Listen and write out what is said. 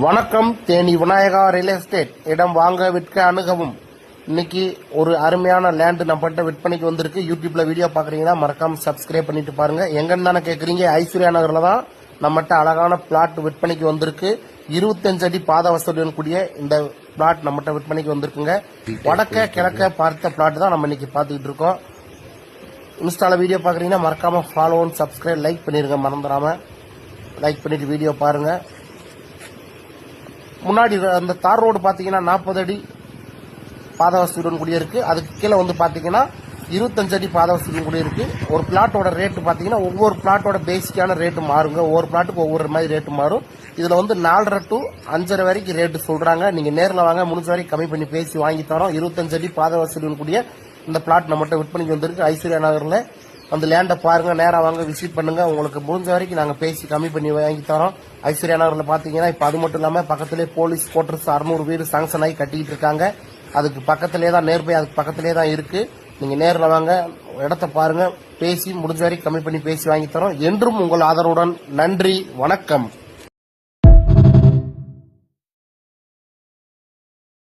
வணக்கம். Theni Vinayaka real estate. இடம் வாங்க விற்க அணுகவும். இன்னைக்கு ஒரு அருமையான லேண்ட் நம்மகிட்ட விற்பனைக்கு வந்திருக்கு. யூடியூப்ல வீடியோ பாக்குறீங்கன்னா மறக்காம சப்ஸ்கிரைப் பண்ணிட்டு பாருங்க. எங்கன்னு தானே கேக்குறீங்க? ஐஸ்வர்யா நகர்ல தான் நம்மகிட்ட அழகான பிளாட் விற்பனைக்கு வந்திருக்கு. 25 அடி பாத வசதியுடன் கூடிய இந்த பிளாட் நம்மகிட்ட விற்பனைக்கு வந்திருக்குங்க. வடக்க கிழக்க பார்த்த பிளாட் தான் நம்ம இன்னைக்கு பாத்துக்கிட்டு இருக்கோம். இன்ஸ்டால வீடியோ பாக்குறீங்கன்னா மறக்காம ஃபாலோ அண்ட் சப்ஸ்கிரைப் லைக் பண்ணிருங்க. மறந்துடாம லைக் பண்ணிட்டு வீடியோ பாருங்க. முன்னாடி அந்த தார் ரோடு பாத்தீங்கன்னா 40 அடி பாதவசதியுடன் கூடிய இருக்கு. அதுக்கு கீழே வந்து பாத்தீங்கன்னா 25 அடி பாதவசதியுடன் கூடிய இருக்கு. ஒரு பிளாட்டோட ரேட்டு பாத்தீங்கன்னா ஒவ்வொரு பிளாட்டோட பேசிக்கான ரேட்டு மாறுங்க. ஒவ்வொரு பிளாட்டுக்கு ஒவ்வொரு மாதிரி ரேட்டு மாறும். இதுல வந்து 4.5 to 5.5 வரைக்கும் ரேட்டு சொல்றாங்க. நீங்க நேரில் வாங்க, முடிஞ்ச வரைக்கும் கம்மி பண்ணி பேசி வாங்கி தரோம். 25 அடி பாதவசதியுடன் கூடிய இந்த பிளாட் நம்மகிட்ட விற்பனைக்கு வந்திருக்கு. ஐஸ்வர்யா நகர்ல அந்த லேண்டை பாருங்க, நேரா வாங்க, விசிட் பண்ணுங்க. உங்களுக்கு முடிஞ்ச வரைக்கும் நாங்க பேசி கம்மி பண்ணி வாங்கி தரோம். ஐஸ்வர்யா நகர்ல பாத்தீங்கன்னா இப்ப அது மட்டும் இல்லாம பக்கத்திலே போலீஸ் குவார்டர்ஸ் 600 வீடு சாங்ஷன் ஆகி கட்டிட்டு இருக்காங்க. அதுக்கு பக்கத்திலே தான் நேர்பை, அதுக்கு பக்கத்திலே தான் இருக்கு. நீங்க நேரில் வாங்க, இடத்த பாருங்க, பேசி முடிஞ்ச வரைக்கும் கம்மி பண்ணி பேசி வாங்கி தரோம். என்றும் உங்கள் ஆதரவுடன். நன்றி, வணக்கம்.